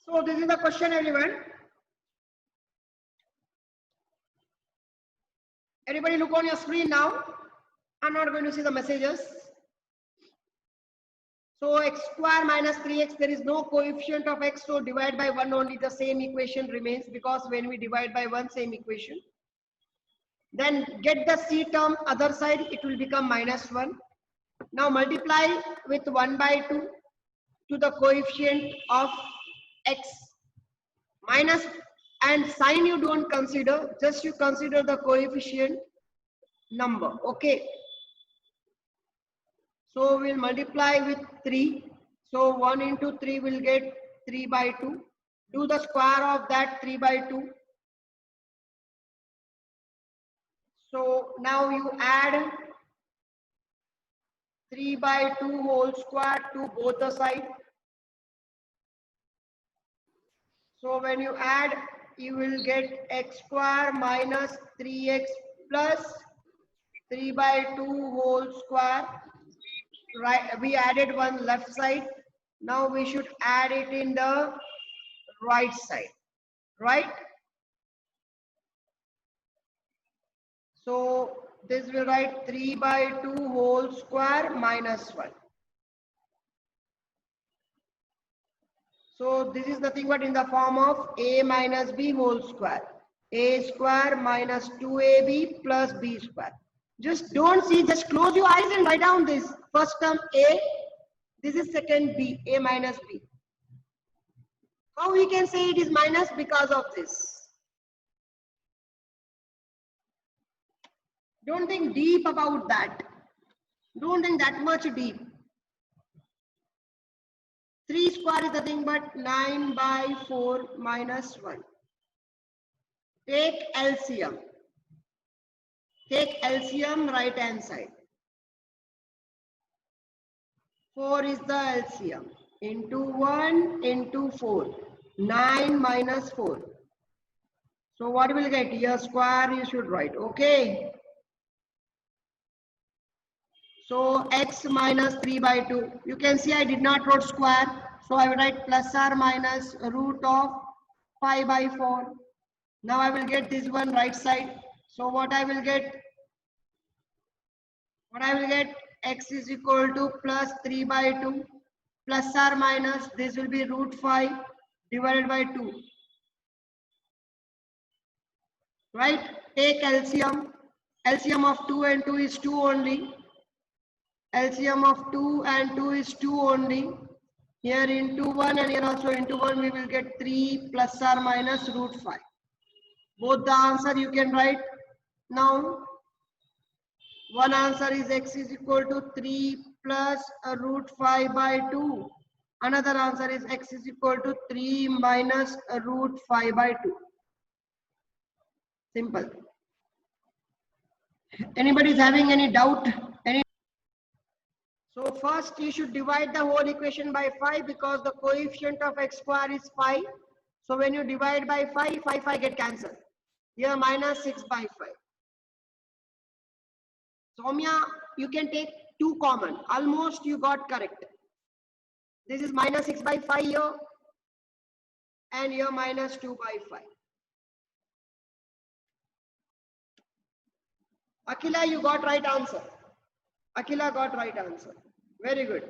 So this is the question, everyone. Everybody look on your screen now. I'm not going to see the messages. So x square minus 3x, there is no coefficient of x, so divide by 1 only, the same equation remains, because when we divide by 1, same equation. Then get the c term other side, it will become minus 1. Now multiply with 1 by 2 to the coefficient of x minus, and sign you don't consider, just you consider the coefficient number. Okay. So we'll multiply with 3. So 1 into 3 will get 3 by 2. Do the square of that 3 by 2. So now you add 3 by 2 whole square to both the sides. So when you add, you will get x square minus 3x plus 3 by 2 whole square. Right, we added one left side. Now we should add it in the right side, right? So this will write 3 by 2 whole square minus 1. So this is nothing but in the form of a minus b whole square. A square minus 2ab plus b square. Just don't see, just close your eyes and write down this. First term a, this is second b, a minus b. How we can say it is minus? Because of this. Don't think deep about that. Don't think that much deep. 3 square is nothing but 9 by 4 minus 1. Take LCM. Take LCM right hand side. 4 is the LCM. Into 1 into 4. 9 minus 4. So what will get? Here square you should write. Okay. So x minus 3 by 2. You can see I did not write square. So I will write plus or minus root of 5 by 4. Now I will get this one right side. So what I will get? X is equal to plus 3 by 2 plus or minus, this will be root 5 divided by 2. Right? Take LCM. LCM of 2 and 2 is 2 only. LCM of 2 and 2 is 2 only. Here into 1 and here also into 1, we will get 3 plus or minus root 5. Both the answer you can write now. One answer is x is equal to 3 plus root 5 by 2. Another answer is x is equal to 3 minus root 5 by 2. Simple. Anybody is having any doubt? So first you should divide the whole equation by 5, because the coefficient of x square is 5. So when you divide by 5, 5 get cancelled. Here minus 6 by 5. Soumya, you can take 2 common. Almost you got correct. This is minus 6 by 5 here. And here minus 2 by 5. Akila, you got right answer. Akila got right answer. Very good.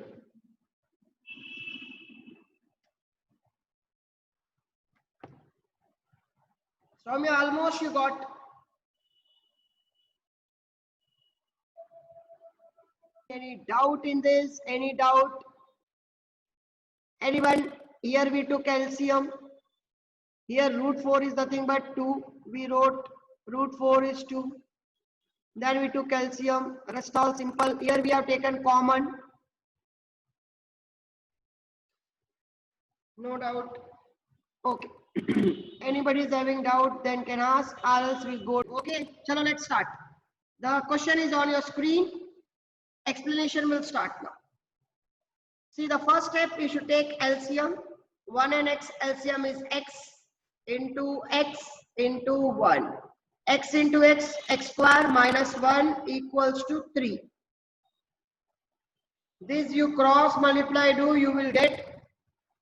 Soumya, almost you got. Any doubt in this? Any doubt? Anyone? Here we took LCM. Here root 4 is nothing but 2. We wrote root 4 is 2. Then we took LCM. Rest all simple. Here we have taken common. No doubt. Okay. Anybody is having doubt, then can ask, or else we go. Okay, chalo, let's start. The question is on your screen. Explanation will start now. See, the first step, you should take LCM. 1 and x LCM is x into 1. X into x square minus 1 equals to 3. This you cross multiply do, you will get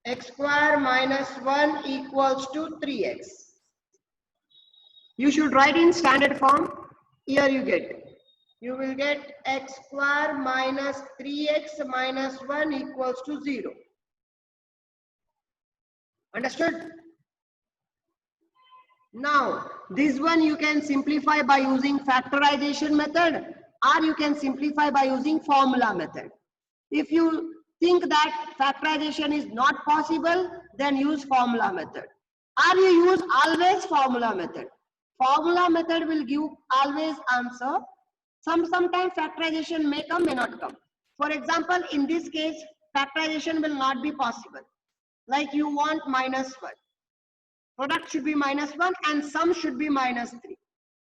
x square minus 1 equals to 3x. You should write in standard form. Here you will get x square minus 3x minus 1 equals to 0. Understood? Now, this one you can simplify by using factorization method, or you can simplify by using formula method. If you think that factorization is not possible, then use formula method. Or you use always formula method. Formula method will give always answer. Sometimes factorization may come, may not come. For example, in this case, factorization will not be possible. Like you want minus 1. Product should be minus 1 and sum should be minus 3.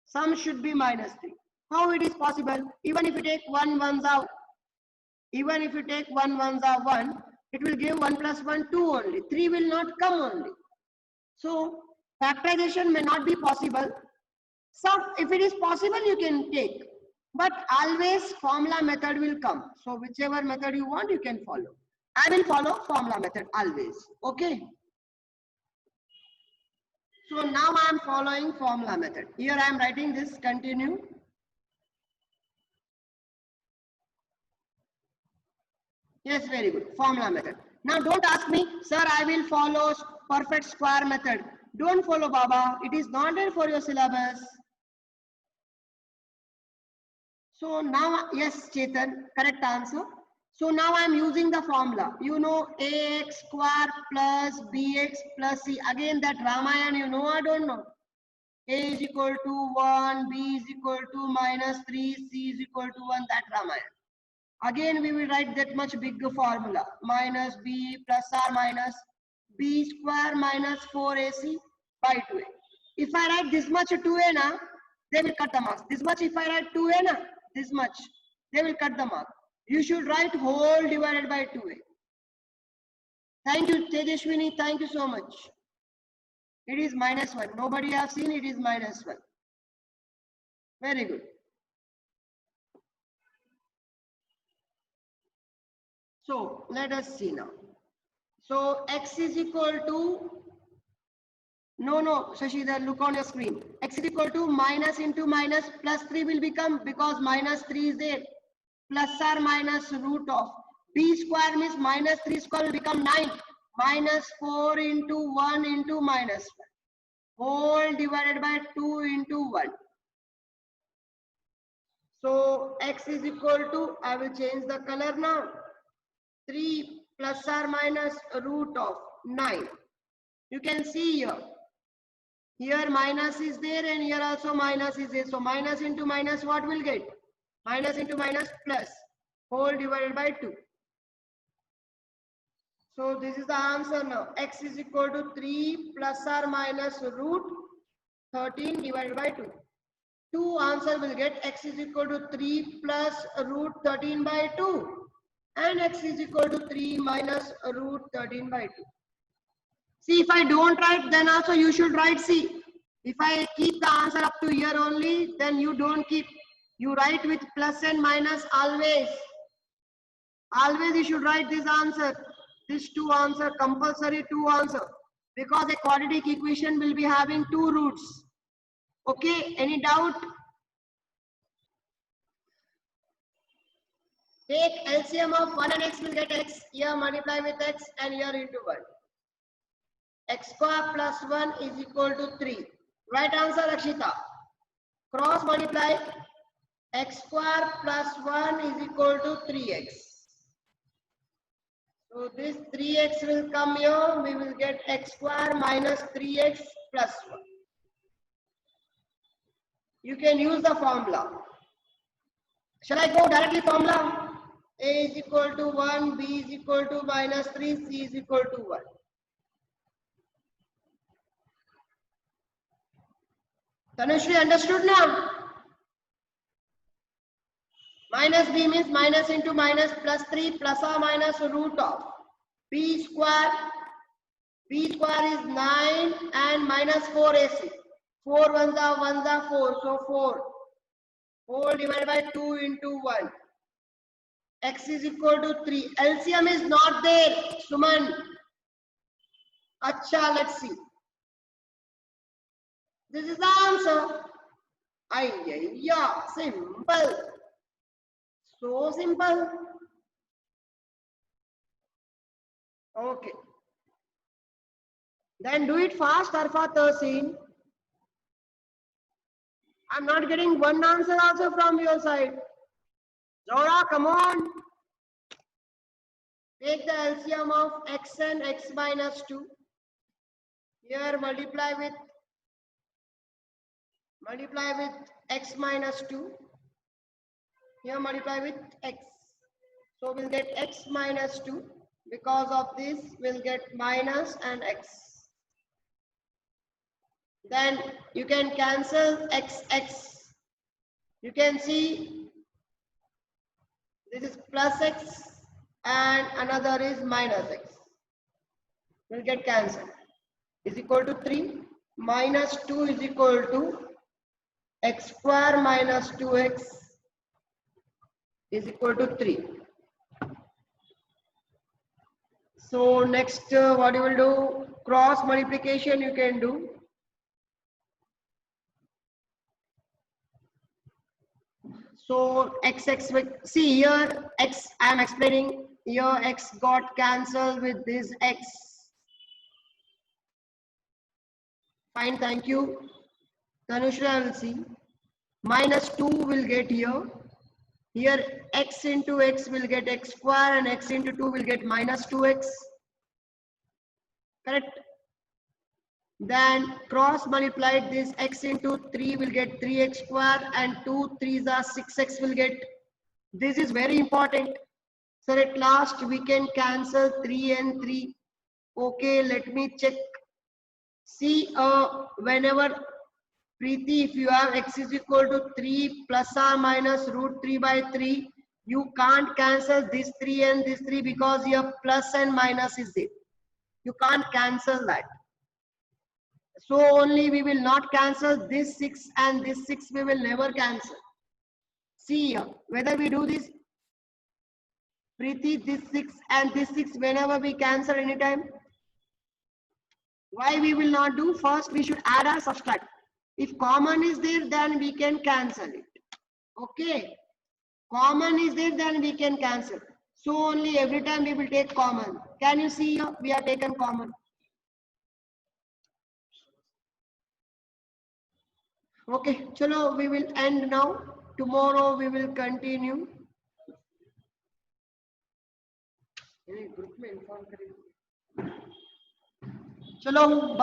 Sum should be minus 3. How it is possible? Even if you take 1 ones are, even if you take 1 ones are 1, it will give 1 plus 1 2 only. 3 will not come only. So factorization may not be possible. Some, if it is possible, you can take. But always formula method will come. So whichever method you want, you can follow. I will follow formula method always. Okay. So now I am following formula method. Here I am writing this, continue. Yes, very good. Formula method. Now don't ask me, sir, I will follow perfect square method. Don't follow, Baba. It is not there for your syllabus. So now, yes, Chetan, correct answer. So now I am using the formula. You know, ax square plus bx plus c. Again that Ramayana, you know, I don't know. A is equal to 1, b is equal to minus 3, c is equal to 1, that Ramayana. Again we will write that much bigger formula. Minus b plus r minus b square minus 4ac by 2a. If I write this much 2a na, they will cut the marks. This much if I write 2a na, this much, they will cut the mark. You should write whole divided by 2a. Thank you, Tejashwini. Thank you so much. It is minus 1. Nobody has seen it is minus 1. Very good. So let us see now. So x is equal to, no, Shashidhar, look on your screen. X is equal to minus into minus plus 3 will become, because minus 3 is there, plus or minus root of b square means minus 3 square will become 9. Minus 4 into 1 into minus 1. Whole divided by 2 into 1. So x is equal to, I will change the color now, 3 plus or minus root of 9. You can see here. Here minus is there and here also minus is there. So minus into minus what will get? Minus into minus plus. Whole divided by 2. So this is the answer now. X is equal to 3 plus or minus root 13 divided by 2. 2 answer will get x is equal to 3 plus root 13 by 2 and x is equal to 3 minus root 13 by 2. See, if I don't write, then also you should write C. If I keep the answer up to here only, then you don't keep. You write with plus and minus always. Always you should write this answer. This 2 answer, compulsory 2 answer. Because a quadratic equation will be having 2 roots. Okay, any doubt? Take LCM of 1 and x will get x. Here multiply with x and here into 1. X square plus 1 is equal to 3. Right answer, Akshita. Cross multiply. X square plus 1 is equal to 3x. So this 3x will come here. We will get x square minus 3x plus 1. You can use the formula. Shall I go directly formula? A is equal to 1, B is equal to minus 3, C is equal to 1. Tanushree, understood now? Minus b means minus into minus plus 3 plus or minus root of b square. B square is 9 and minus 4ac. 4 ones are 4, so 4. 4 divided by 2 into 1. X is equal to 3. LCM is not there, Suman. Acha, let's see. This is the answer. Yeah, simple. So simple. Okay. Then do it fast, Arfat Tahsin. I'm not getting one answer also from your side. Zora, come on. Take the LCM of x and x minus 2. Here multiply with x minus 2. Here multiply with x. So we'll get x minus 2. Because of this, we'll get minus and x. Then you can cancel x. You can see this is plus x and another is minus x. Will get cancelled. Is equal to 3. Minus 2 is equal to x square minus 2x is equal to 3. So next what you will do, cross multiplication you can do. So x, see here x, I am explaining, here x got cancelled with this x. Fine, thank you. Tanushra will see. Minus 2 will get here. Here x into x will get x square and x into 2 will get minus 2x. Correct? Then cross multiplied this x into 3 will get 3x square and 2 3s are 6x will get. This is very important. So at last we can cancel 3 and 3. Okay, let me check. See, whenever Preeti, if you have x is equal to 3 plus or minus root 3 by 3, you can't cancel this 3 and this 3 because your plus and minus is there. You can't cancel that. So only we will not cancel this 6 and this 6 we will never cancel. See here, whether we do this, Preeti, this 6 and this 6 whenever we cancel anytime. Why we will not do? First we should add or subtract. If common is there, then we can cancel it. Okay. Common is there, then we can cancel. So only every time we will take common. Can you see here? We have taken common. Okay. Chalo, we will end now. Tomorrow we will continue. Chalo.